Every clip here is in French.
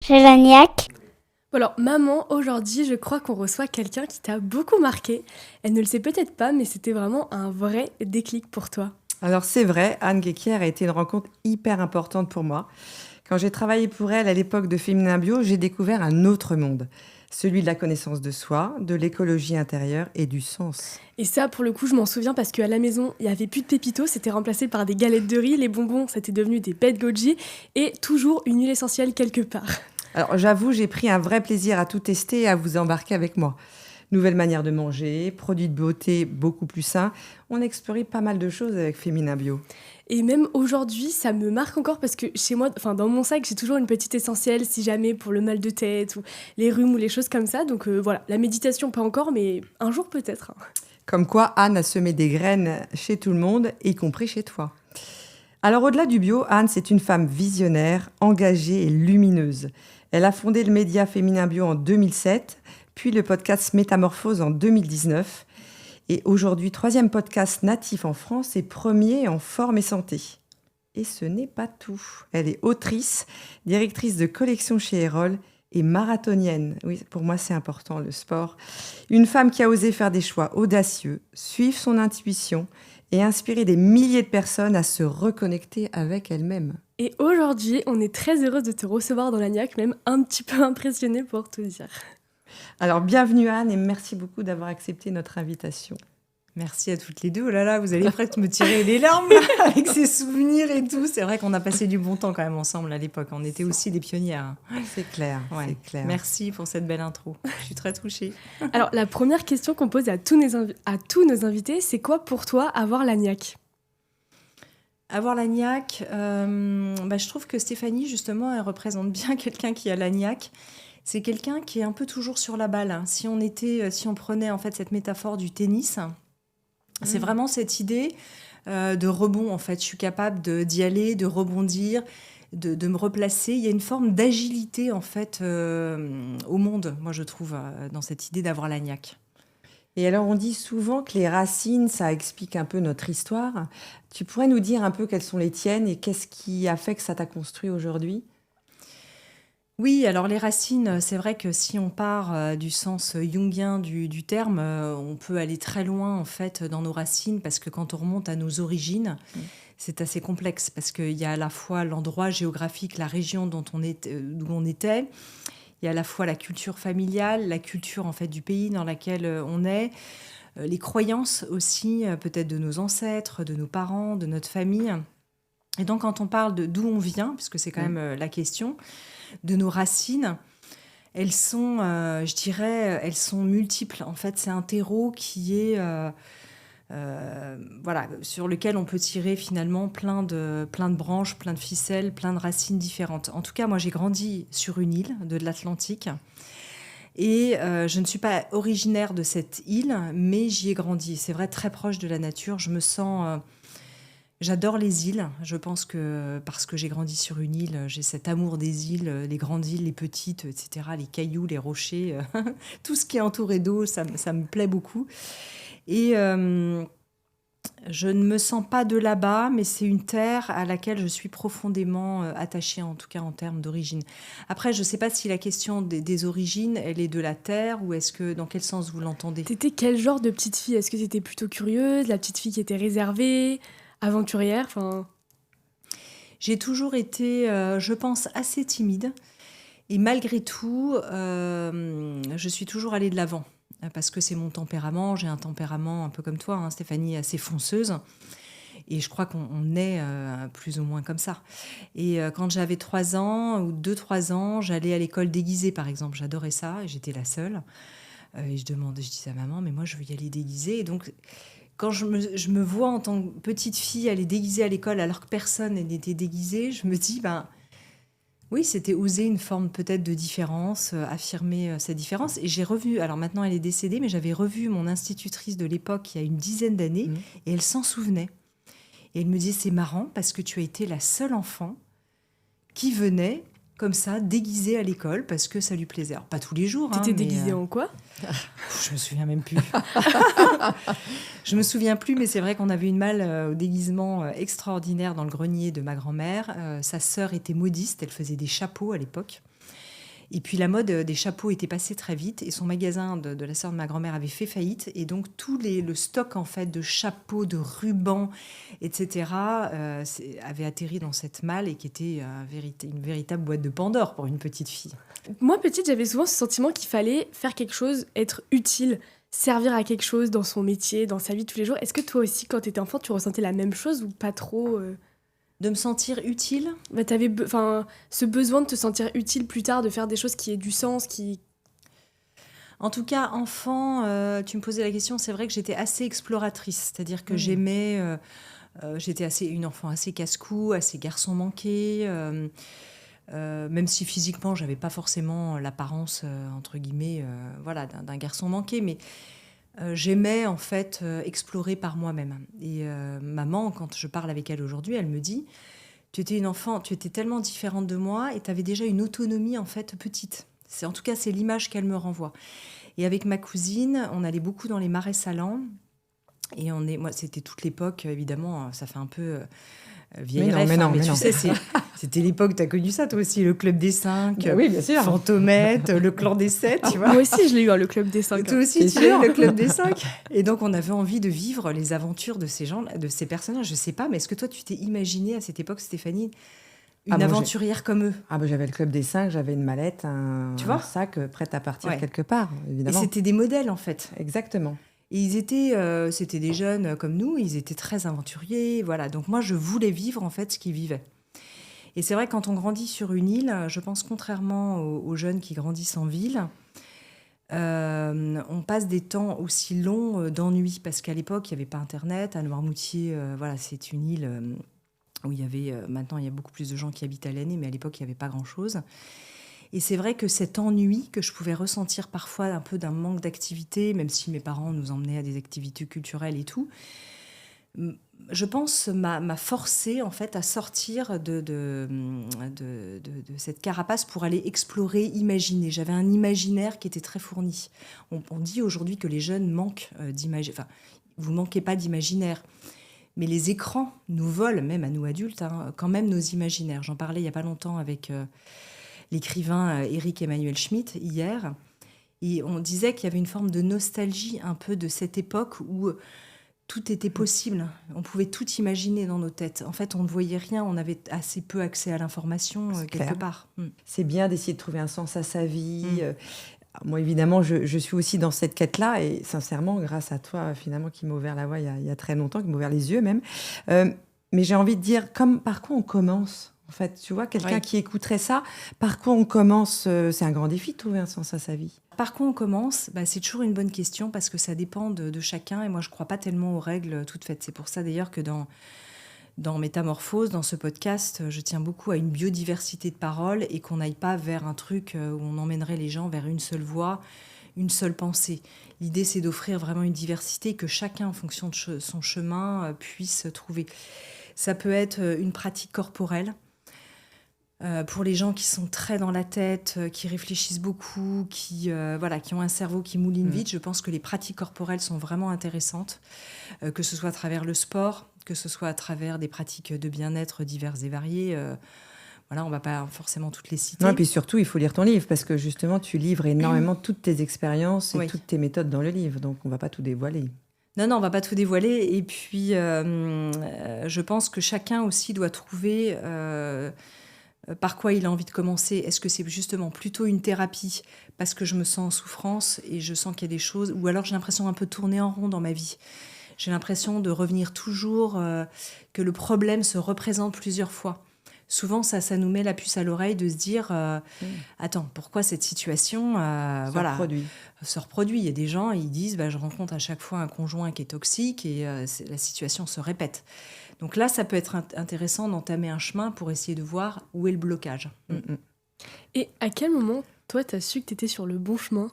Chez Lagnac. Alors, maman, aujourd'hui, je crois qu'on reçoit quelqu'un qui t'a beaucoup marqué. Elle ne le sait peut-être pas, mais c'était vraiment un vrai déclic pour toi. Alors c'est vrai, Anne Guéquier a été une rencontre hyper importante pour moi. Quand j'ai travaillé pour elle à l'époque de Féminin Bio, j'ai découvert un autre monde. Celui de la connaissance de soi, de l'écologie intérieure et du sens. Et ça, pour le coup, je m'en souviens parce qu'à la maison, il n'y avait plus de pépitos, c'était remplacé par des galettes de riz, les bonbons, c'était devenu des pets de goji, et toujours une huile essentielle quelque part. Alors j'avoue, j'ai pris un vrai plaisir à tout tester et à vous embarquer avec moi. Nouvelles manières de manger, produits de beauté beaucoup plus sains. On a exploré pas mal de choses avec Féminin Bio. Et même aujourd'hui, ça me marque encore parce que chez moi, enfin dans mon sac, j'ai toujours une petite essentielle si jamais pour le mal de tête ou les rhumes ou les choses comme ça. Donc voilà, la méditation pas encore, mais un jour peut-être. Comme quoi, Anne a semé des graines chez tout le monde, y compris chez toi. Alors au-delà du bio, Anne, c'est une femme visionnaire, engagée et lumineuse. Elle a fondé le média Féminin Bio en 2007, puis le podcast Métamorphose en 2019. Et aujourd'hui, 3e podcast natif en France et premier en forme et santé. Et ce n'est pas tout. Elle est autrice, directrice de collection chez Erol et marathonienne. Oui, pour moi, c'est important, le sport. Une femme qui a osé faire des choix audacieux, suivre son intuition et inspirer des milliers de personnes à se reconnecter avec elles-mêmes. Et aujourd'hui, on est très heureuse de te recevoir dans Lagnac, même un petit peu impressionnée pour te dire. Alors, bienvenue Anne et merci beaucoup d'avoir accepté notre invitation. Merci à toutes les deux. Oh là là, vous allez presque me tirer les larmes là, avec ces souvenirs et tout. C'est vrai qu'on a passé du bon temps quand même ensemble à l'époque. On était aussi des pionnières. C'est clair, Ouais. c'est clair. Merci pour cette belle intro. Je suis très touchée. Alors, la première question qu'on pose à tous nos invités, c'est quoi pour toi avoir Lagnac ? Avoir Lagnac, je trouve que Stéphanie, justement, elle représente bien quelqu'un qui a Lagnac. C'est quelqu'un qui est un peu toujours sur la balle. Si on prenait en fait cette métaphore du tennis, c'est vraiment cette idée de rebond. En fait, je suis capable d'y aller, de rebondir, de me replacer. Il y a une forme d'agilité en fait au monde, moi je trouve, dans cette idée d'avoir Lagnac. Et alors, on dit souvent que les racines, ça explique un peu notre histoire. Tu pourrais nous dire un peu quelles sont les tiennes et qu'est-ce qui a fait que ça t'a construit aujourd'hui ? Oui, alors les racines, c'est vrai que si on part du sens jungien du terme, on peut aller très loin en fait dans nos racines parce que quand on remonte à nos origines, c'est assez complexe parce qu'il y a à la fois l'endroit géographique, la région d'où on était, il y a à la fois la culture familiale, la culture en fait du pays dans laquelle on est, les croyances aussi peut-être de nos ancêtres, de nos parents, de notre famille. Et donc quand on parle de d'où on vient, puisque c'est quand même la question, de nos racines, elles sont, je dirais, elles sont multiples. En fait, c'est un terreau qui est, sur lequel on peut tirer finalement plein de branches, plein de ficelles, plein de racines différentes. En tout cas, moi, j'ai grandi sur une île de l'Atlantique. Et je ne suis pas originaire de cette île, mais j'y ai grandi. C'est vrai, très proche de la nature. Je me sens... J'adore les îles. Je pense que parce que j'ai grandi sur une île, j'ai cet amour des îles, les grandes îles, les petites, etc., les cailloux, les rochers, tout ce qui est entouré d'eau, ça me plaît beaucoup. Et je ne me sens pas de là-bas, mais c'est une terre à laquelle je suis profondément attachée, en tout cas en termes d'origine. Après, je ne sais pas si la question des origines, elle est de la terre ou est-ce que, dans quel sens vous l'entendez ? T'étais quel genre de petite fille ? Est-ce que t'étais plutôt curieuse, la petite fille qui était réservée, aventurière ? J'ai toujours été, je pense, assez timide. Et malgré tout, je suis toujours allée de l'avant. Parce que c'est mon tempérament. J'ai un tempérament un peu comme toi, hein, Stéphanie, assez fonceuse. Et je crois qu'on est plus ou moins comme ça. Et quand j'avais 3 ans ou 2-3 ans, j'allais à l'école déguisée, par exemple. J'adorais ça et j'étais la seule. Et je disais à maman, mais moi, je veux y aller déguisée. Et donc, quand je me vois en tant que petite fille aller déguisée à l'école alors que personne n'était déguisé, je me dis, oui, c'était oser une forme peut-être de différence, affirmer cette différence. Et j'ai revu, alors maintenant elle est décédée, mais j'avais revu mon institutrice de l'époque il y a une dizaine d'années, et elle s'en souvenait. Et elle me disait, c'est marrant parce que tu as été la seule enfant qui venait comme ça, déguisée à l'école, parce que ça lui plaisait. Alors, pas tous les jours. T'étais déguisée en quoi ? Je me souviens même plus. Je me souviens plus, mais c'est vrai qu'on avait une malle au déguisement extraordinaire dans le grenier de ma grand-mère. Sa sœur était modiste, elle faisait des chapeaux à l'époque. Et puis la mode des chapeaux était passée très vite et son magasin de la sœur de ma grand-mère avait fait faillite. Et donc le stock en fait de chapeaux, de rubans, etc. Avait atterri dans cette malle et qui était une véritable boîte de Pandore pour une petite fille. Moi, petite, j'avais souvent ce sentiment qu'il fallait faire quelque chose, être utile, servir à quelque chose dans son métier, dans sa vie de tous les jours. Est-ce que toi aussi, quand tu étais enfant, tu ressentais la même chose ou pas trop De me sentir utile. T'avais ce besoin de te sentir utile plus tard, de faire des choses qui aient du sens, qui... En tout cas, enfant, tu me posais la question, c'est vrai que j'étais assez exploratrice, c'est-à-dire que j'aimais... j'étais une enfant assez casse-cou, assez garçon manqué, même si physiquement, j'avais pas forcément l'apparence, entre guillemets, d'un garçon manqué, mais j'aimais en fait explorer par moi-même. Et maman, quand je parle avec elle aujourd'hui, elle me dit, tu étais une enfant, tu étais tellement différente de moi et tu avais déjà une autonomie en fait petite. En tout cas, c'est l'image qu'elle me renvoie. Et avec ma cousine, on allait beaucoup dans les marais salants. Et moi, c'était toute l'époque, évidemment, ça fait un peu vieille ref, mais tu sais, c'était l'époque, tu as connu ça toi aussi, le Club des 5, oui, bien sûr. Fantomette, le Clan des 7, tu vois. Moi aussi, je l'ai eu, le Club des 5. Toi aussi, tu as eu le Club des 5. Et donc, on avait envie de vivre les aventures de ces gens, de ces personnages. Je sais pas, mais est-ce que toi, tu t'es imaginé à cette époque, Stéphanie, une aventurière comme eux? J'avais le Club des 5, j'avais une mallette, un sac prêt à partir quelque part, évidemment. Et c'était des modèles, en fait. Exactement. Et c'était des jeunes comme nous, ils étaient très aventuriers, voilà. Donc moi, je voulais vivre en fait ce qu'ils vivaient. Et c'est vrai, quand on grandit sur une île, je pense contrairement aux jeunes qui grandissent en ville, on passe des temps aussi longs d'ennui, parce qu'à l'époque, il n'y avait pas Internet. À Noirmoutier, c'est une île où il y avait, maintenant il y a beaucoup plus de gens qui habitent à l'année, mais à l'époque, il n'y avait pas grand-chose. Et c'est vrai que cet ennui que je pouvais ressentir parfois un peu d'un manque d'activité, même si mes parents nous emmenaient à des activités culturelles et tout, je pense m'a forcé en fait à sortir de cette carapace pour aller explorer, imaginer. J'avais un imaginaire qui était très fourni. On dit aujourd'hui que les jeunes manquent d'imaginaire. Enfin, vous manquez pas d'imaginaire. Mais les écrans nous volent, même à nous adultes, quand même nos imaginaires. J'en parlais il n'y a pas longtemps avec... l'écrivain Éric Emmanuel Schmitt, hier, et on disait qu'il y avait une forme de nostalgie un peu de cette époque où tout était possible. On pouvait tout imaginer dans nos têtes. En fait, on ne voyait rien, on avait assez peu accès à l'information quelque part. C'est bien d'essayer de trouver un sens à sa vie. Moi, évidemment, je suis aussi dans cette quête-là, et sincèrement, grâce à toi, finalement, qui m'a ouvert la voie il y a très longtemps, qui m'a ouvert les yeux même. Mais j'ai envie de dire, par quoi on commence ? En fait, tu vois, quelqu'un qui écouterait ça, par quoi on commence? C'est un grand défi de trouver un sens à sa vie. Par quoi on commence? C'est toujours une bonne question parce que ça dépend de chacun. Et moi, je ne crois pas tellement aux règles toutes faites. C'est pour ça d'ailleurs que dans Métamorphose, dans ce podcast, je tiens beaucoup à une biodiversité de paroles et qu'on n'aille pas vers un truc où on emmènerait les gens vers une seule voie, une seule pensée. L'idée, c'est d'offrir vraiment une diversité que chacun, en fonction de son chemin, puisse trouver. Ça peut être une pratique corporelle. Pour les gens qui sont très dans la tête, qui réfléchissent beaucoup, qui ont un cerveau qui mouline vite, je pense que les pratiques corporelles sont vraiment intéressantes, que ce soit à travers le sport, que ce soit à travers des pratiques de bien-être diverses et variées. On ne va pas forcément toutes les citer. Non, et puis surtout, il faut lire ton livre, parce que justement, tu livres énormément toutes tes expériences et toutes tes méthodes dans le livre, donc on ne va pas tout dévoiler. Non, on ne va pas tout dévoiler. Et puis, je pense que chacun aussi doit trouver... par quoi il a envie de commencer. Est-ce que c'est justement plutôt une thérapie parce que je me sens en souffrance et je sens qu'il y a des choses, ou alors j'ai l'impression un peu de tourner en rond dans ma vie. J'ai l'impression de revenir toujours, que le problème se représente plusieurs fois. Souvent, ça nous met la puce à l'oreille de se dire attends, pourquoi cette situation se reproduit. Il y a des gens, ils disent je rencontre à chaque fois un conjoint qui est toxique et la situation se répète. Donc là, ça peut être intéressant d'entamer un chemin pour essayer de voir où est le blocage. Et à quel moment, toi, tu as su que tu étais sur le bon chemin?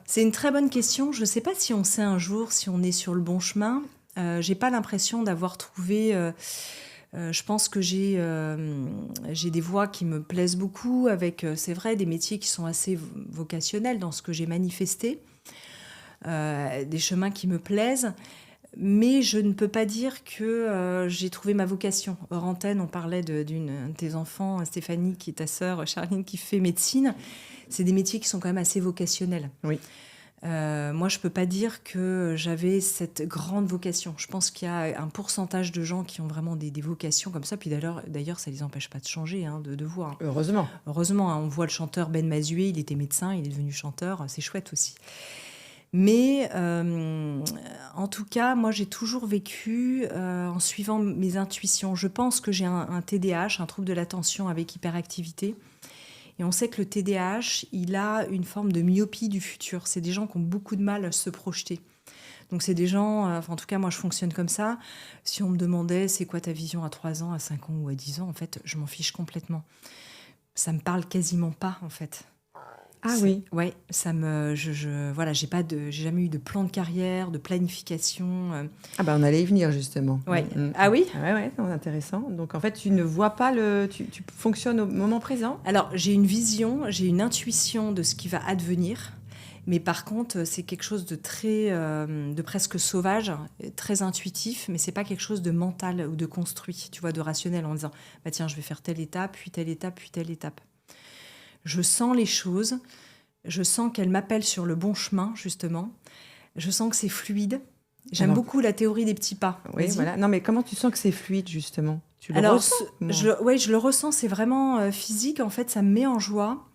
C'est une très bonne question. Je ne sais pas si on sait un jour si on est sur le bon chemin. Je n'ai pas l'impression d'avoir trouvé... je pense que j'ai des voies qui me plaisent beaucoup, avec, c'est vrai, des métiers qui sont assez vocationnels dans ce que j'ai manifesté, des chemins qui me plaisent. Mais je ne peux pas dire que j'ai trouvé ma vocation. Hors antenne, on parlait d'une de tes enfants, Stéphanie, qui est ta sœur, Charline, qui fait médecine. C'est des métiers qui sont quand même assez vocationnels. Oui. Moi, je ne peux pas dire que j'avais cette grande vocation. Je pense qu'il y a un pourcentage de gens qui ont vraiment des vocations comme ça. Puis d'ailleurs, ça ne les empêche pas de changer, de voix. Heureusement. Heureusement, on voit le chanteur Ben Mazué, il était médecin, il est devenu chanteur. C'est chouette aussi. Mais en tout cas, moi, j'ai toujours vécu en suivant mes intuitions. Je pense que j'ai un TDAH, un trouble de l'attention avec hyperactivité. Et on sait que le TDAH, il a une forme de myopie du futur. C'est des gens qui ont beaucoup de mal à se projeter. Donc c'est des gens, en tout cas, moi, je fonctionne comme ça. Si on me demandait, c'est quoi ta vision à 3 ans, à 5 ans ou à 10 ans, en fait, je m'en fiche complètement. Ça me parle quasiment pas, en fait. Ah oui. Ouais, ça me, voilà, j'ai jamais eu de plan de carrière, de planification. Ah bah on allait y venir justement. Ouais. Ah oui. Ouais, non, intéressant. Donc en fait, tu ne vois pas tu fonctionnes au moment présent. Alors j'ai une vision, j'ai une intuition de ce qui va advenir, mais par contre c'est quelque chose de très, de presque sauvage, très intuitif, mais c'est pas quelque chose de mental ou de construit, tu vois, de rationnel en disant bah tiens je vais faire telle étape, puis telle étape, puis telle étape. Je sens les choses, je sens qu'elles m'appellent sur le bon chemin, justement. Je sens que c'est fluide. J'aime beaucoup la théorie des petits pas. Oui, voilà. Non, mais comment tu sens que c'est fluide, justement? Tu le Alors, ressens? je le ressens, c'est vraiment physique. En fait, ça me met en joie.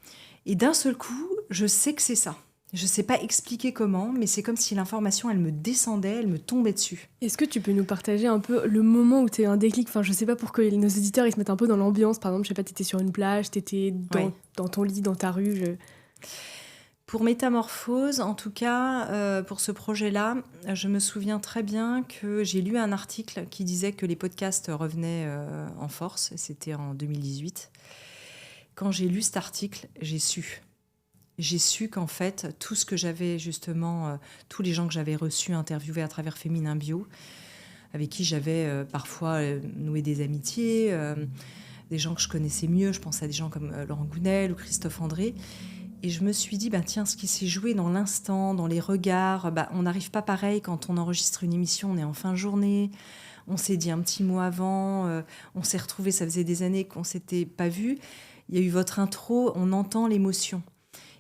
Et d'un seul coup, je sais que c'est ça. Je ne sais pas expliquer comment, mais c'est comme si l'information, elle me descendait, elle me tombait dessus. Est-ce que tu peux nous partager un peu le moment où tu as eu un déclic? Enfin, je sais pas, pour que nos éditeurs ils se mettent un peu dans l'ambiance. Par exemple, je sais pas, tu étais sur une plage, tu étais dans ton lit, dans ta rue. Pour Métamorphose, en tout cas, pour ce projet-là, je me souviens très bien que j'ai lu un article qui disait que les podcasts revenaient en force. C'était en 2018. Quand j'ai lu cet article, j'ai su. J'ai su qu'en fait, tout ce que j'avais justement, tous les gens que j'avais reçus, interviewés à travers Féminin Bio, avec qui j'avais parfois noué des amitiés, des gens que je connaissais mieux, je pense à des gens comme Laurent Gounel ou Christophe André, et je me suis dit, tiens, ce qui s'est joué dans l'instant, dans les regards, on n'arrive pas pareil quand on enregistre une émission, on est en fin de journée, on s'est dit un petit mot avant, on s'est retrouvés, ça faisait des années qu'on ne s'était pas vus, il y a eu votre intro, on entend l'émotion.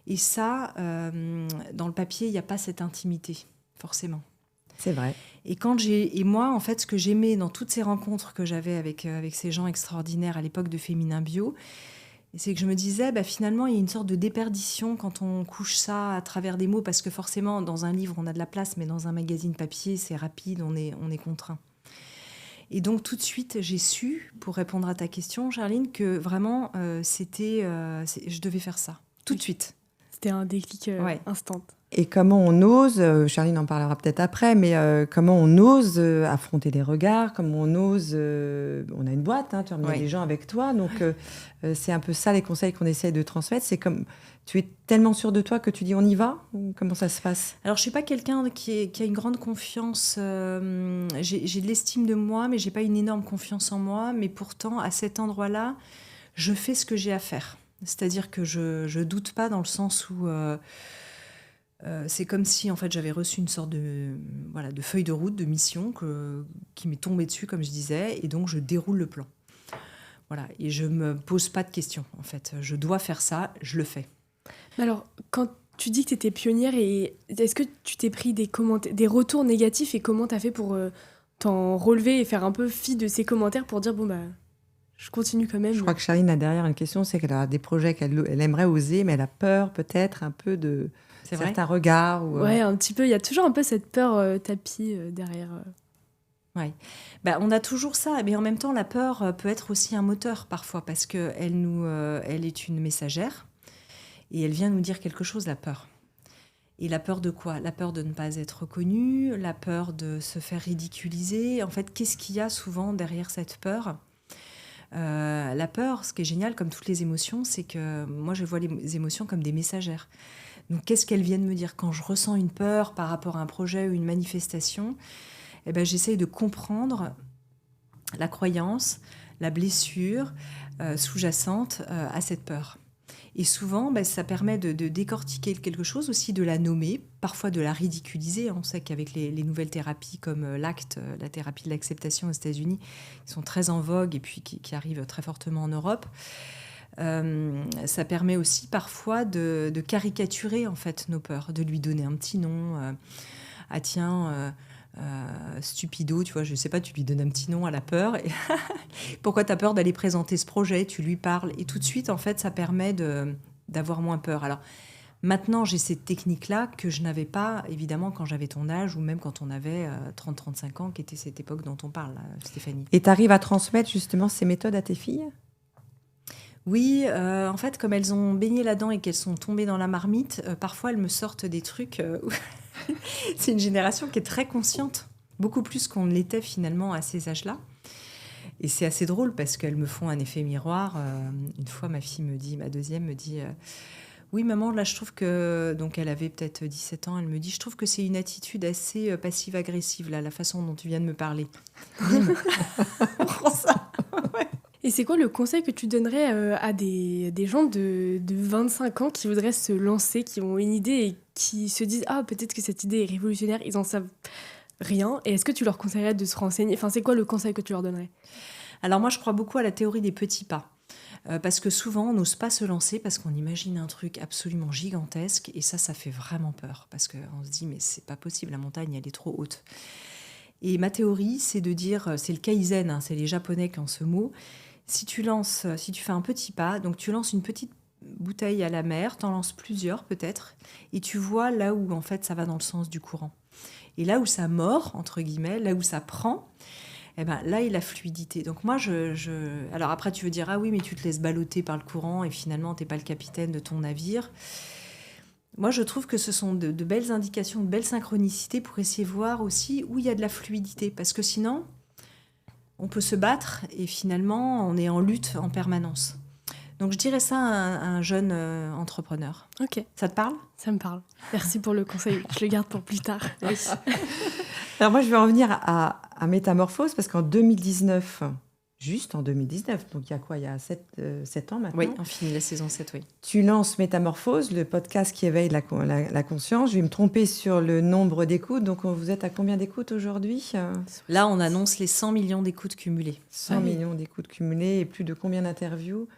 Et ça, dans le papier, il n'y a pas cette intimité, forcément. C'est vrai. Et moi, en fait, ce que j'aimais dans toutes ces rencontres que j'avais avec ces gens extraordinaires à l'époque de Féminin Bio, c'est que je me disais, finalement, il y a une sorte de déperdition quand on couche ça à travers des mots, parce que forcément, dans un livre, on a de la place, mais dans un magazine papier, c'est rapide, on est contraint. Et donc, tout de suite, j'ai su, pour répondre à ta question, Charline, que vraiment, je devais faire ça, tout de suite. C'était un déclic instant. Et comment on ose, Charline en parlera peut-être après, mais comment on ose affronter les regards, comment on ose... on a une boîte, tu emmènes les gens avec toi, donc c'est un peu ça les conseils qu'on essaye de transmettre. C'est comme, tu es tellement sûr de toi que tu dis on y va, ou comment ça se passe? Alors je ne suis pas quelqu'un qui a une grande confiance, j'ai de l'estime de moi, mais je n'ai pas une énorme confiance en moi, mais pourtant à cet endroit-là, je fais ce que j'ai à faire. C'est-à-dire que je ne doute pas dans le sens où... c'est comme si en fait j'avais reçu une sorte de feuille de route, de mission qui m'est tombée dessus, comme je disais, et donc je déroule le plan. Voilà, et je me pose pas de questions en fait. Je dois faire ça, je le fais. Alors, quand tu dis que tu étais pionnière, est-ce que tu t'es pris des retours négatifs, et comment tu as fait pour t'en relever et faire un peu fi de ces commentaires pour dire je continue quand même? Je crois que Charline a derrière une question, c'est qu'elle a des projets qu'elle aimerait oser, mais elle a peur peut-être un peu de... C'est certains regards. Ouais, un petit peu. Il y a toujours un peu cette peur tapis derrière. Ouais. On a toujours ça, mais en même temps, la peur peut être aussi un moteur parfois, parce qu'elle elle est une messagère et elle vient nous dire quelque chose, la peur. Et la peur de quoi? La peur de ne pas être reconnue, la peur de se faire ridiculiser. En fait, qu'est-ce qu'il y a souvent derrière cette peur? La peur, ce qui est génial, comme toutes les émotions, c'est que moi, je vois les émotions comme des messagères. Donc, qu'est-ce qu'elles viennent me dire? Quand je ressens une peur par rapport à un projet ou une manifestation, j'essaye de comprendre la croyance, la blessure sous-jacente à cette peur. Et souvent, ça permet de décortiquer quelque chose, aussi de la nommer, parfois de la ridiculiser. On sait qu'avec les nouvelles thérapies comme l'ACT, la thérapie de l'acceptation aux États-Unis, qui sont très en vogue et puis qui arrivent très fortement en Europe, ça permet aussi parfois de caricaturer en fait nos peurs, de lui donner un petit nom. Ah tiens, stupido, tu vois, je sais pas, tu lui donnes un petit nom à la peur. Et pourquoi tu as peur d'aller présenter ce projet? Tu lui parles et tout de suite, en fait, ça permet d'avoir moins peur. Alors maintenant, j'ai cette technique-là que je n'avais pas, évidemment, quand j'avais ton âge ou même quand on avait 30-35 ans, qui était cette époque dont on parle, là, Stéphanie. Et tu arrives à transmettre justement ces méthodes à tes filles? Oui, en fait, comme elles ont baigné là-dedans et qu'elles sont tombées dans la marmite, parfois elles me sortent des trucs. C'est une génération qui est très consciente, beaucoup plus qu'on ne l'était finalement à ces âges-là. Et c'est assez drôle parce qu'elles me font un effet miroir. Une fois, ma deuxième me dit oui, maman, là, je trouve que... Donc, elle avait peut-être 17 ans. Elle me dit, je trouve que c'est une attitude assez passive-agressive, là, la façon dont tu viens de me parler. On prend ça. Ouais. Et c'est quoi le conseil que tu donnerais à des gens de 25 ans qui voudraient se lancer, qui ont une idée et qui se disent « Ah, peut-être que cette idée est révolutionnaire, ils en savent rien. » Et est-ce que tu leur conseillerais de se renseigner? Enfin, c'est quoi le conseil que tu leur donnerais? Alors moi, je crois beaucoup à la théorie des petits pas. Parce que souvent, on n'ose pas se lancer parce qu'on imagine un truc absolument gigantesque. Et ça fait vraiment peur. Parce qu'on se dit, mais c'est pas possible, la montagne, elle est trop haute. Et ma théorie, c'est de dire, c'est le kaizen, hein, c'est les Japonais qui ont ce mot. Si tu fais un petit pas, donc tu lances une petite bouteille à la mer, t'en lances plusieurs peut-être, et tu vois là où en fait ça va dans le sens du courant. Et là où ça mord, entre guillemets, là où ça prend, eh ben, là est la fluidité. Donc moi, alors après tu veux dire, ah oui, mais tu te laisses balloter par le courant et finalement t'es pas le capitaine de ton navire. Moi, je trouve que ce sont de belles indications, de belles synchronicités pour essayer de voir aussi où il y a de la fluidité. Parce que sinon, on peut se battre et finalement, on est en lutte en permanence. Donc, je dirais ça à un jeune entrepreneur. Ok. Ça te parle? Ça me parle. Merci pour le conseil. Je le garde pour plus tard. Oui. Alors moi, je vais en venir à Métamorphose, parce qu'en 2019, juste en 2019, donc il y a quoi? Il y a 7 ans maintenant. Oui, on finit la saison 7, oui. Tu lances Métamorphose, le podcast qui éveille la conscience. Je vais me tromper sur le nombre d'écoutes. Donc, vous êtes à combien d'écoutes aujourd'hui? Là, on annonce les 100 millions d'écoutes cumulées. 100 millions d'écoutes cumulées et plus de combien d'interviews?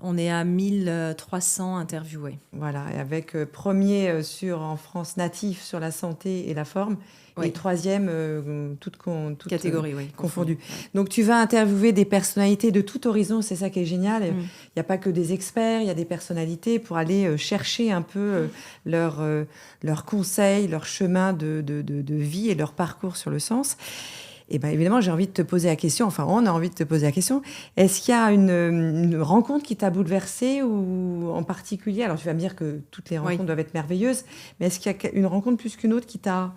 On est à 1300 interviewés. Voilà, et avec premier en France natif sur la santé et la forme, oui. Et troisième, toute catégorie, oui, confondue. Ouais. Donc tu vas interviewer des personnalités de tout horizon, c'est ça qui est génial. Il n'y a pas que des experts, il y a des personnalités pour aller chercher un peu leurs conseils, leur chemin de vie et leur parcours sur le sens. Et bien évidemment, j'ai envie de te poser la question, enfin on a envie de te poser la question, est-ce qu'il y a une rencontre qui t'a bouleversée ou en particulier? Alors tu vas me dire que toutes les rencontres doivent être merveilleuses, mais est-ce qu'il y a une rencontre plus qu'une autre qui t'a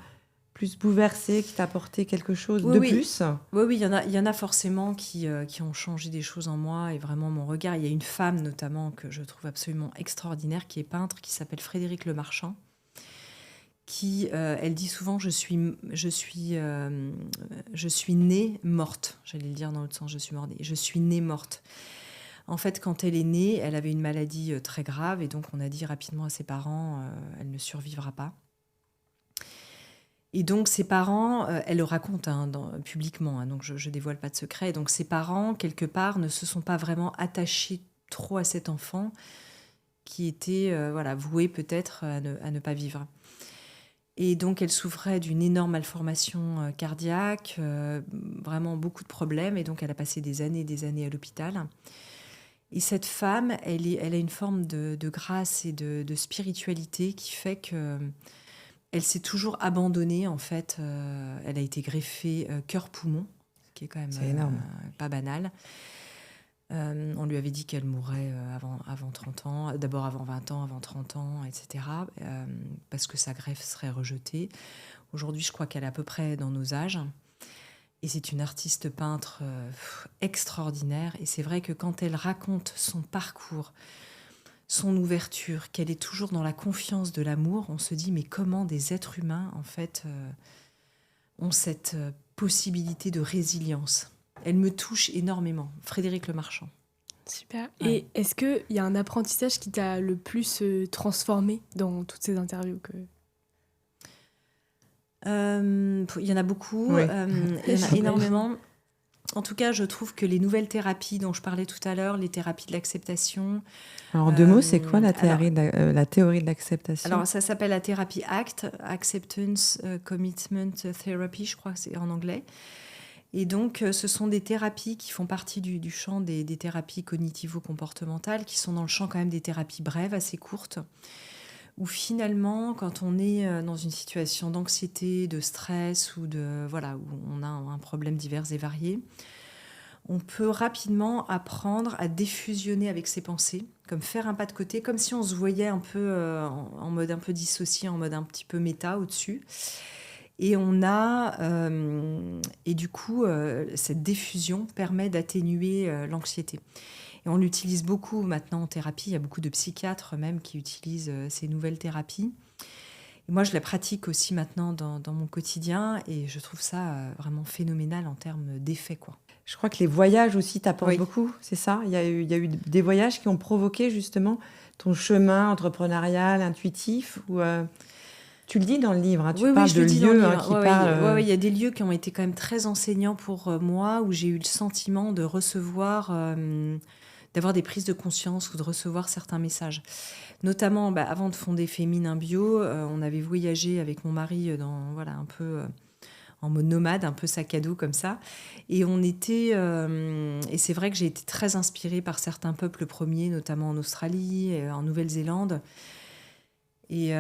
plus bouleversée, qui t'a apporté quelque chose de plus? Oui, il y en a forcément qui ont changé des choses en moi et vraiment mon regard. Il y a une femme notamment que je trouve absolument extraordinaire, qui est peintre, qui s'appelle Frédéric Lemarchand, qui, elle dit souvent, je suis née morte. J'allais le dire dans l'autre sens, je suis morte. Je suis née morte. En fait, quand elle est née, elle avait une maladie très grave et donc on a dit rapidement à ses parents, elle ne survivra pas. Et donc ses parents, elle le raconte publiquement, donc je ne dévoile pas de secret. Donc ses parents, quelque part, ne se sont pas vraiment attachés trop à cet enfant qui était voué peut-être à ne pas vivre. Et donc, elle souffrait d'une énorme malformation cardiaque, vraiment beaucoup de problèmes. Et donc, elle a passé des années à l'hôpital. Et cette femme, elle a une forme de grâce et de spiritualité qui fait qu'elle s'est toujours abandonnée, en fait. Elle a été greffée cœur-poumon, ce qui est quand même pas banal. On lui avait dit qu'elle mourrait avant 30 ans, d'abord avant 20 ans, avant 30 ans, etc., parce que sa greffe serait rejetée. Aujourd'hui, je crois qu'elle est à peu près dans nos âges. Et c'est une artiste peintre extraordinaire. Et c'est vrai que quand elle raconte son parcours, son ouverture, qu'elle est toujours dans la confiance de l'amour, on se dit, mais comment des êtres humains, en fait, ont cette possibilité de résilience? Elle me touche énormément. Frédéric Lemarchand. Super. Ouais. Et est-ce qu'il y a un apprentissage qui t'a le plus transformé dans toutes ces interviews Il y en a beaucoup, Oui. il y en a énormément. En tout cas, je trouve que les nouvelles thérapies dont je parlais tout à l'heure, les thérapies de l'acceptation... Alors, en 2 mots, c'est quoi la alors, théorie de l'acceptation? Alors, ça s'appelle la thérapie ACT, Acceptance Commitment Therapy, je crois que c'est en anglais. Et donc, ce sont des thérapies qui font partie du champ des thérapies cognitivo-comportementales, qui sont dans le champ quand même des thérapies brèves, assez courtes, où finalement, quand on est dans une situation d'anxiété, de stress, ou où on a un problème divers et variés, on peut rapidement apprendre à défusionner avec ses pensées, comme faire un pas de côté, comme si on se voyait un peu en mode un peu dissocié, en mode un petit peu méta au-dessus. Et du coup, cette diffusion permet d'atténuer l'anxiété. Et on l'utilise beaucoup maintenant en thérapie. Il y a beaucoup de psychiatres même qui utilisent ces nouvelles thérapies. Et moi, je la pratique aussi maintenant dans mon quotidien et je trouve ça vraiment phénoménal en termes d'effet, quoi. Je crois que les voyages aussi t'apportent Oui. beaucoup, c'est ça? Il y a eu des voyages qui ont provoqué justement ton chemin entrepreneurial, intuitif, ou tu le dis dans le livre, hein, tu Oui, parles je de le dis dans le lieux livre. qui Ouais, parlent. ouais, il y a des lieux qui ont été quand même très enseignants pour moi, où j'ai eu le sentiment de recevoir, d'avoir des prises de conscience ou de recevoir certains messages. Notamment, avant de fonder Féminin Bio, on avait voyagé avec mon mari un peu en mode nomade, un peu sac à dos comme ça. Et et c'est vrai que j'ai été très inspirée par certains peuples premiers, notamment en Australie, en Nouvelle-Zélande. Et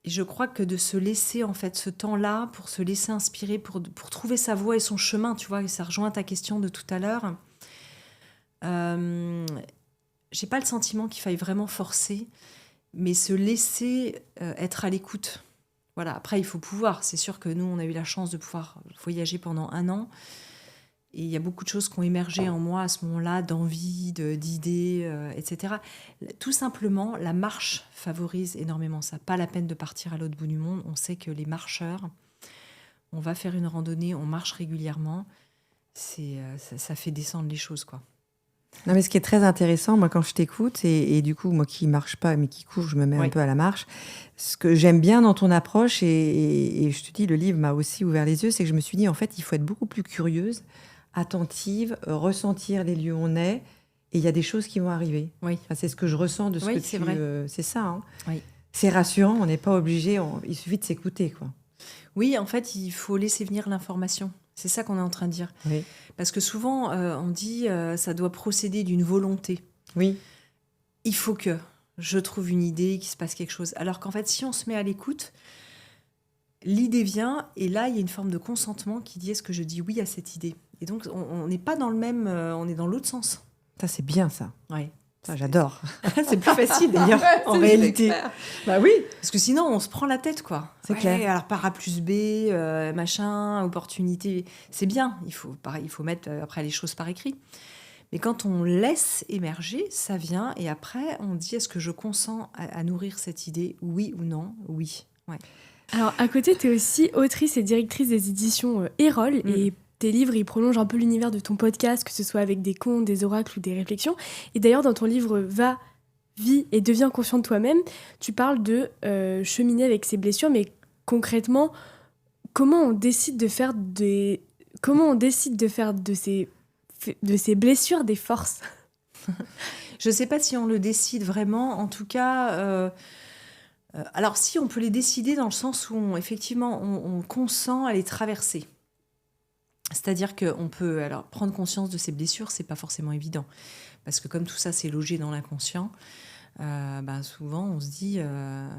je crois que de se laisser en fait ce temps-là pour se laisser inspirer, pour trouver sa voie et son chemin, tu vois, et ça rejoint ta question de tout à l'heure. J'ai pas le sentiment qu'il faille vraiment forcer, mais se laisser être à l'écoute. Voilà. Après, il faut pouvoir. C'est sûr que nous, on a eu la chance de pouvoir voyager pendant 1 an. Et il y a beaucoup de choses qui ont émergé en moi à ce moment-là, d'envie, d'idées, etc. Tout simplement, la marche favorise énormément ça. Pas la peine de partir à l'autre bout du monde. On sait que les marcheurs, on va faire une randonnée, on marche régulièrement. Ça fait descendre les choses, quoi. Non, mais ce qui est très intéressant, moi, quand je t'écoute, et du coup, moi qui marche pas, mais qui court, je me mets un peu à la marche. Ce que j'aime bien dans ton approche, et je te dis, le livre m'a aussi ouvert les yeux, c'est que je me suis dit, en fait, il faut être beaucoup plus curieuse, attentive, ressentir les lieux où on est, et il y a des choses qui vont arriver. Oui. Enfin, c'est ce que je ressens de ce que c'est tu... vrai. c'est ça, hein. Oui. C'est rassurant, on n'est pas obligé, il suffit de s'écouter, quoi. Oui, en fait, il faut laisser venir l'information. C'est ça qu'on est en train de dire. Oui. Parce que souvent, on dit ça doit procéder d'une volonté. Oui. Il faut que je trouve une idée, qu'il se passe quelque chose. Alors qu'en fait, si on se met à l'écoute, l'idée vient et là, il y a une forme de consentement qui dit est-ce que je dis oui à cette idée? Et donc, on n'est pas dans le même, on est dans l'autre sens. Ça, c'est bien, ça. Ouais. Ça, j'adore. C'est plus facile d'ailleurs, en réalité. Bah oui. Parce que sinon, on se prend la tête, quoi. C'est clair. Alors, par A plus B, machin, opportunité, c'est bien. Il faut mettre après les choses par écrit. Mais quand on laisse émerger, ça vient. Et après, on dit est-ce que je consens à nourrir cette idée? Oui ou non? Oui. Ouais. Alors, à côté, tu es aussi autrice et directrice des éditions Erol. Et tes livres, ils prolongent un peu l'univers de ton podcast, que ce soit avec des contes, des oracles ou des réflexions. Et d'ailleurs, dans ton livre Va, vis et deviens conscient de toi-même, tu parles de cheminer avec ses blessures, mais concrètement, comment on décide de faire de ces blessures des forces? Je ne sais pas si on le décide vraiment. En tout cas, alors si on peut les décider dans le sens où effectivement on consent à les traverser. C'est-à-dire qu'on peut prendre conscience de ses blessures, c'est pas forcément évident. Parce que comme tout ça, c'est logé dans l'inconscient, souvent on se dit,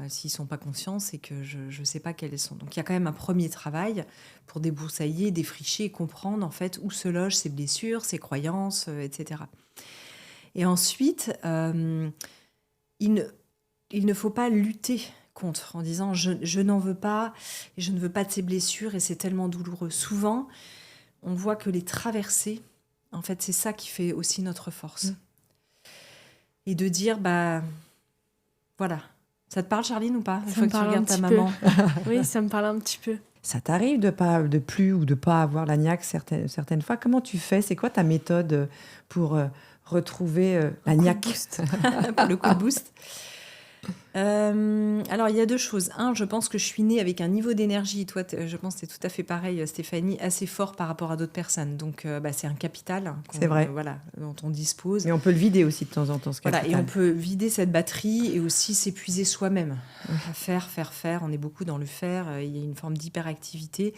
s'ils sont pas conscients, c'est que je ne sais pas quels sont. Donc il y a quand même un premier travail pour débroussailler, défricher, comprendre en fait où se logent ces blessures, ces croyances, etc. Et ensuite, il ne faut pas lutter contre en disant je n'en veux pas, et je ne veux pas de ces blessures et c'est tellement douloureux. Souvent, on voit que les traverser, en fait, c'est ça qui fait aussi notre force. Et de dire, voilà. Ça te parle, Charline, ou pas? Ça me parle un petit peu. Oui, ça me parle un petit peu. Ça t'arrive de plus ou de pas avoir la niaque certaines fois? Comment tu fais? C'est quoi ta méthode pour retrouver la Un coup de niaque? boost. Pour le coup de boost. Alors, il y a deux choses. Un, je pense que je suis née avec un niveau d'énergie. Toi, je pense que c'est tout à fait pareil, Stéphanie, assez fort par rapport à d'autres personnes. Donc, c'est un capital C'est vrai. voilà, dont on dispose. Mais on peut le vider aussi de temps en temps, ce Voilà, et capital. on peut vider cette batterie et aussi s'épuiser soi-même. À faire. On est beaucoup dans le faire. Il y a une forme d'hyperactivité.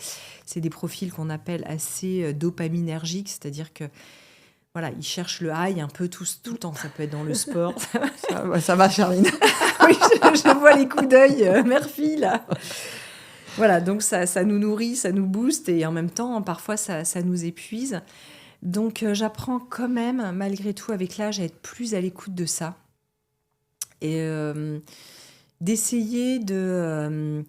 C'est des profils qu'on appelle assez dopaminergiques, c'est-à-dire que voilà, ils cherchent le high un peu tout le temps. Ça peut être dans le sport. Ça va, Charline. Oui, je vois les coups d'œil mère-fille, là. Voilà, donc ça nous nourrit, ça nous booste et en même temps, parfois, ça nous épuise. Donc, j'apprends quand même, malgré tout, avec l'âge, à être plus à l'écoute de ça. Et d'essayer de...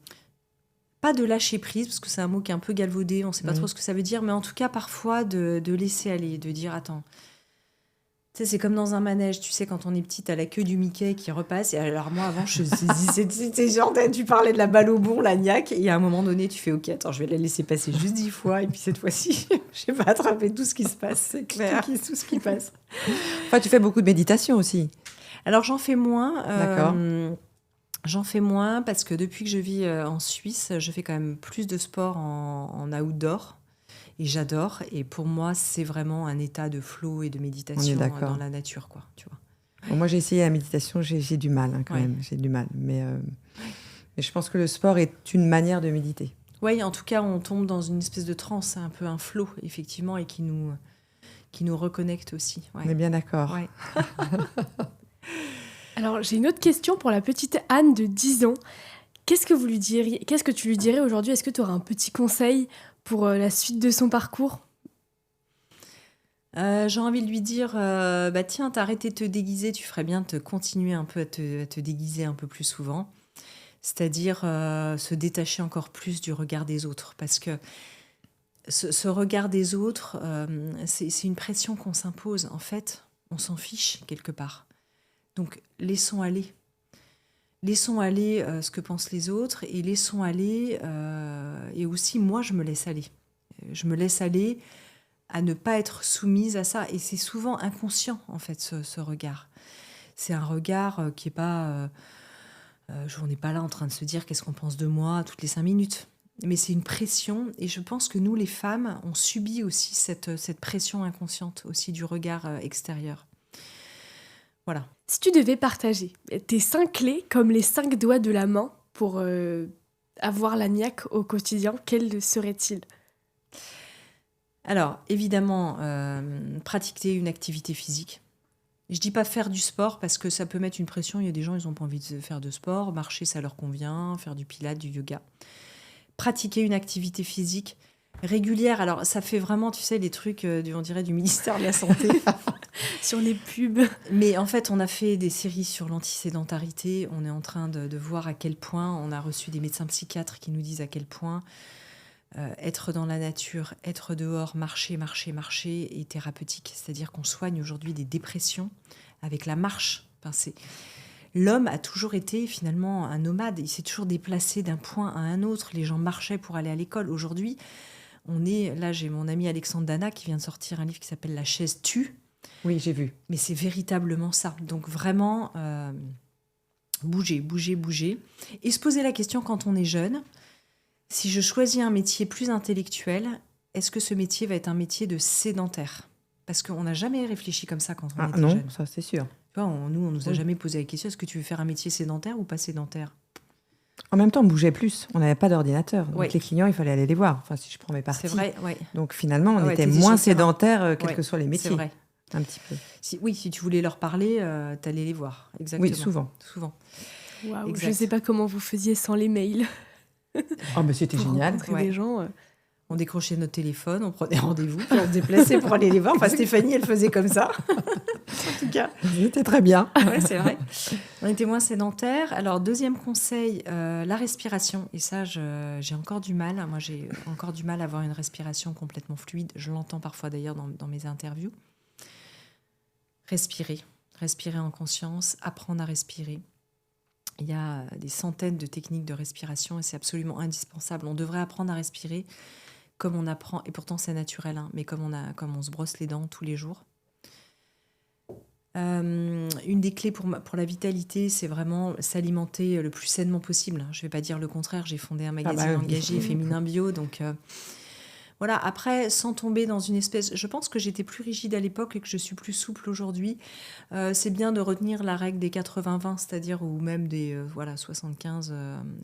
pas de lâcher prise, parce que c'est un mot qui est un peu galvaudé, on ne sait pas trop ce que ça veut dire, mais en tout cas, parfois, de laisser aller, de dire, attends... Tu sais, c'est comme dans un manège, tu sais, quand on est petit, t'as la queue du Mickey qui repasse. Et alors, moi, avant, je me suis dit, c'était genre, tu parlais de la balle au bon, la niaque. Et à un moment donné, tu fais, OK, attends, je vais la laisser passer juste 10 fois. Et puis cette fois-ci, je vais pas attraper tout ce qui se passe, c'est clair. Tout ce qui passe. Enfin, tu fais beaucoup de méditation aussi. Alors, j'en fais moins. D'accord. J'en fais moins parce que depuis que je vis en Suisse, je fais quand même plus de sport en outdoor. Et j'adore. Et pour moi, c'est vraiment un état de flow et de méditation dans la nature, quoi. Tu vois. Bon, moi, j'ai essayé la méditation, j'ai du mal quand même. J'ai du mal. Mais je pense que le sport est une manière de méditer. Oui, en tout cas, on tombe dans une espèce de transe, un peu un flow, effectivement, et qui nous reconnecte aussi. Ouais. On est bien d'accord. Ouais. Alors, j'ai une autre question pour la petite Anne de 10 ans. Qu'est-ce que tu lui dirais aujourd'hui? Est-ce que tu auras un petit conseil pour la suite de son parcours? J'ai envie de lui dire, tiens, t'as arrêté de te déguiser, tu ferais bien de continuer un peu à te déguiser un peu plus souvent. C'est-à-dire se détacher encore plus du regard des autres. Parce que ce regard des autres, c'est une pression qu'on s'impose. En fait, on s'en fiche quelque part. Donc, laissons aller. Laissons aller ce que pensent les autres et laissons aller, et aussi moi je me laisse aller. Je me laisse aller à ne pas être soumise à ça. Et c'est souvent inconscient en fait ce regard. C'est un regard qui est pas... on n'est pas là en train de se dire qu'est-ce qu'on pense de moi toutes les 5 minutes. Mais c'est une pression et je pense que nous les femmes, on subit aussi cette pression inconsciente aussi du regard extérieur. Voilà. Si tu devais partager tes 5 clés comme les 5 doigts de la main pour avoir la niaque au quotidien, quels seraient-ils? Alors, évidemment, pratiquer une activité physique. Je dis pas faire du sport parce que ça peut mettre une pression. Il y a des gens, ils n'ont pas envie de faire de sport. Marcher, ça leur convient. Faire du pilates, du yoga. Pratiquer une activité physique régulière. Alors, ça fait vraiment, tu sais, les trucs, on dirait, du ministère de la Santé. Sur les pubs. Mais en fait, on a fait des séries sur l'antisédentarité. On est en train de voir à quel point, on a reçu des médecins psychiatres qui nous disent à quel point être dans la nature, être dehors, marcher est thérapeutique. C'est-à-dire qu'on soigne aujourd'hui des dépressions avec la marche. Enfin, l'homme a toujours été finalement un nomade. Il s'est toujours déplacé d'un point à un autre. Les gens marchaient pour aller à l'école. Aujourd'hui, là, j'ai mon ami Alexandre Dana qui vient de sortir un livre qui s'appelle « La chaise tue ». Oui, j'ai vu. Mais c'est véritablement ça. Donc vraiment, bouger. Et se poser la question quand on est jeune, si je choisis un métier plus intellectuel, est-ce que ce métier va être un métier de sédentaire? Parce qu'on n'a jamais réfléchi comme ça quand on était non, jeune. ça c'est sûr. Tu vois, nous, on nous a jamais posé la question, est-ce que tu veux faire un métier sédentaire ou pas sédentaire? En même temps, on bougeait plus. On n'avait pas d'ordinateur. Donc Ouais. les clients, il fallait aller les voir. Enfin, si je prends mes parties. C'est vrai, ouais. Donc finalement, on Ouais, était t'étais moins sur le terrain. sédentaires, quels Ouais, que soient les métiers. C'est vrai. Un petit peu. Si tu voulais leur parler, t'allais les voir. Exactement. Oui, souvent. Waouh, Exact. je ne sais pas comment vous faisiez sans les mails. Oh, mais c'était Pour génial. rencontrer Ouais. des gens. On décrochait notre téléphone, on prenait rendez-vous, puis on se déplaçait pour aller les voir. Enfin, Stéphanie, elle faisait comme ça. En tout cas. C'était très bien. Ouais, c'est vrai. On était moins sédentaires. Alors, deuxième conseil, la respiration. Et ça, j'ai encore du mal. Moi, j'ai encore du mal à avoir une respiration complètement fluide. Je l'entends parfois d'ailleurs dans mes interviews. Respirer en conscience, apprendre à respirer. Il y a des centaines de techniques de respiration et c'est absolument indispensable. On devrait apprendre à respirer comme on apprend, et pourtant c'est naturel, hein, mais comme on se brosse les dents tous les jours. Une des clés pour la vitalité, c'est vraiment s'alimenter le plus sainement possible. Je ne vais pas dire le contraire, j'ai fondé un magazine engagé féminin bio, donc voilà. Après, sans tomber dans une espèce... Je pense que j'étais plus rigide à l'époque et que je suis plus souple aujourd'hui. C'est bien de retenir la règle des 80-20, c'est-à-dire, ou même des 75...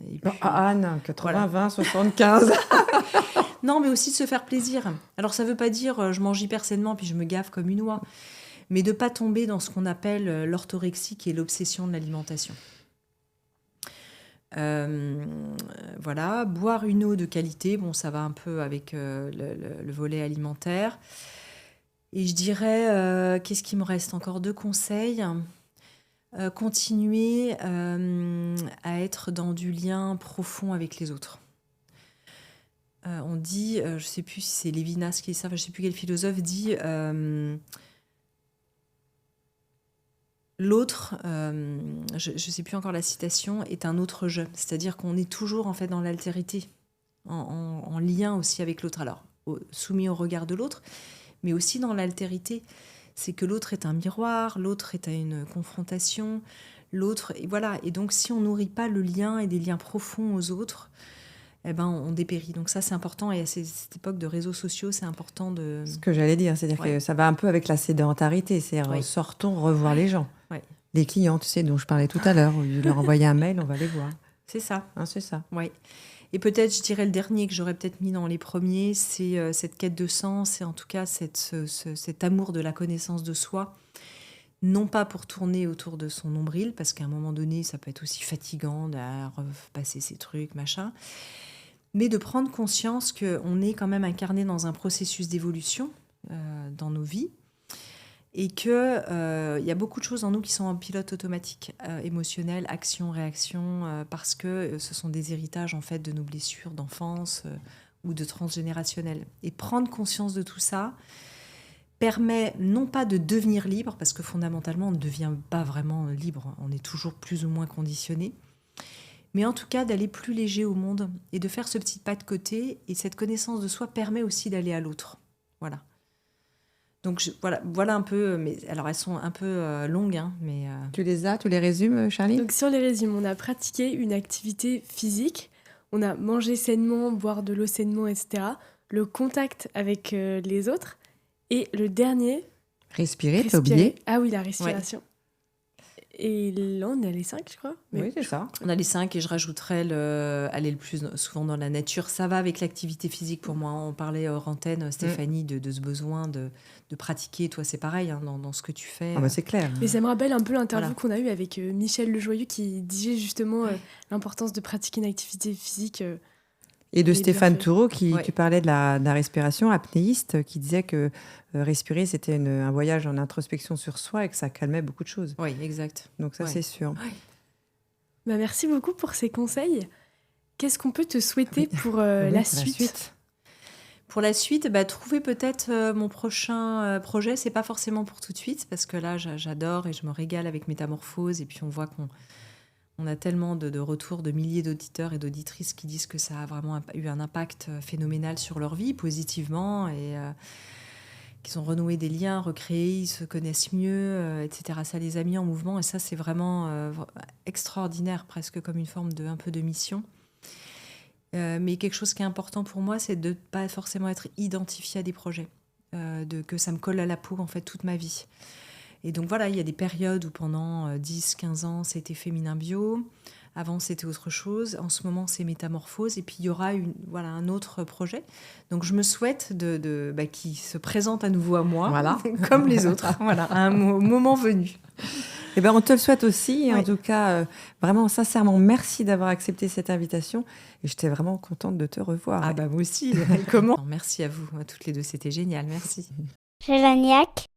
et puis, Anne, 80-20, 75. Non, mais aussi de se faire plaisir. Alors, ça ne veut pas dire je mange hyper sainement puis je me gaffe comme une oie, mais de ne pas tomber dans ce qu'on appelle l'orthorexie, qui est l'obsession de l'alimentation. Voilà, boire une eau de qualité, bon, ça va un peu avec le volet alimentaire. Et je dirais, qu'est-ce qui me reste encore? 2 conseils. Continuer à être dans du lien profond avec les autres. On dit, je ne sais plus si c'est Lévinas qui dit ça, je ne sais plus quel philosophe dit... L'autre, je ne sais plus encore la citation, est un autre je. C'est-à-dire qu'on est toujours en fait dans l'altérité, en lien aussi avec l'autre. Alors, soumis au regard de l'autre, mais aussi dans l'altérité. C'est que l'autre est un miroir, l'autre est à une confrontation, l'autre... Et voilà. Et donc, si on nourrit pas le lien et des liens profonds aux autres, eh ben, on dépérit. Donc ça, c'est important. Et à cette époque de réseaux sociaux, c'est important de... Ce que j'allais dire, c'est-à-dire que ça va un peu avec la sédentarité. C'est-à-dire, sortons revoir les gens. Ouais. Les clients, tu sais, dont je parlais tout à l'heure. Au lieu de leur envoyer un mail, on va les voir. C'est ça. Hein, c'est ça. Oui. Et peut-être, je dirais, le dernier que j'aurais peut-être mis dans les premiers, c'est cette quête de sens et en tout cas cet amour de la connaissance de soi. Non pas pour tourner autour de son nombril, parce qu'à un moment donné, ça peut être aussi fatigant de repasser ces trucs, machin. Mais de prendre conscience qu'on est quand même incarné dans un processus d'évolution dans nos vies et qu'il y a beaucoup de choses en nous qui sont en pilote automatique, émotionnel, action, réaction, parce que ce sont des héritages en fait de nos blessures d'enfance ou de transgénérationnel. Et prendre conscience de tout ça permet non pas de devenir libre, parce que fondamentalement on ne devient pas vraiment libre, on est toujours plus ou moins conditionné, mais en tout cas d'aller plus léger au monde et de faire ce petit pas de côté. Et cette connaissance de soi permet aussi d'aller à l'autre. Voilà. Donc voilà un peu. Mais alors elles sont un peu longues, hein, mais. Tu les résumes, Charlie? Donc sur les résumes, on a pratiqué une activité physique, on a mangé sainement, boire de l'eau sainement, etc. Le contact avec les autres et le dernier. Respirer, t'as oublié? Ah oui, la respiration. Ouais. Et là, on a les 5, je crois. Oui, c'est ça. On a les 5 et je rajouterais aller le plus souvent dans la nature. Ça va avec l'activité physique pour moi. On parlait hors antenne, Stéphanie, de ce besoin de pratiquer. Toi, c'est pareil hein, dans ce que tu fais. Ah bah c'est clair. Mais ça me rappelle un peu l'interview qu'on a eue avec Michel Lejoyeux qui disait justement l'importance de pratiquer une activité physique. Et de Stéphane Toureau, tu parlais de la respiration, apnéiste, qui disait que respirer, c'était un voyage en introspection sur soi et que ça calmait beaucoup de choses. Oui, exact. Donc ça, c'est sûr. Oui. Bah, merci beaucoup pour ces conseils. Qu'est-ce qu'on peut te souhaiter pour la suite? Pour la suite, trouver peut-être mon prochain projet. C'est pas forcément pour tout de suite, parce que là, j'adore et je me régale avec Métamorphose. Et puis, on voit qu'on a tellement de retours de milliers d'auditeurs et d'auditrices qui disent que ça a vraiment eu un impact phénoménal sur leur vie, positivement, et qu'ils ont renoué des liens, recréé, ils se connaissent mieux, etc. Ça les a mis en mouvement, et ça, c'est vraiment extraordinaire, presque comme une forme un peu de mission. Mais quelque chose qui est important pour moi, c'est de ne pas forcément être identifié à des projets, que ça me colle à la peau, en fait, toute ma vie. Et donc voilà, il y a des périodes où pendant 10-15 ans, c'était féminin bio. Avant, c'était autre chose. En ce moment, c'est Métamorphose. Et puis, il y aura un autre projet. Donc, je me souhaite qu'il se présente à nouveau à moi, voilà. Comme les autres, à un moment venu. Eh ben, on te le souhaite aussi. Et en tout cas, vraiment, sincèrement, merci d'avoir accepté cette invitation. Et j'étais vraiment contente de te revoir. Ah bah moi aussi. Comment ? Merci à vous, à toutes les deux. C'était génial. Merci. Chélaniac.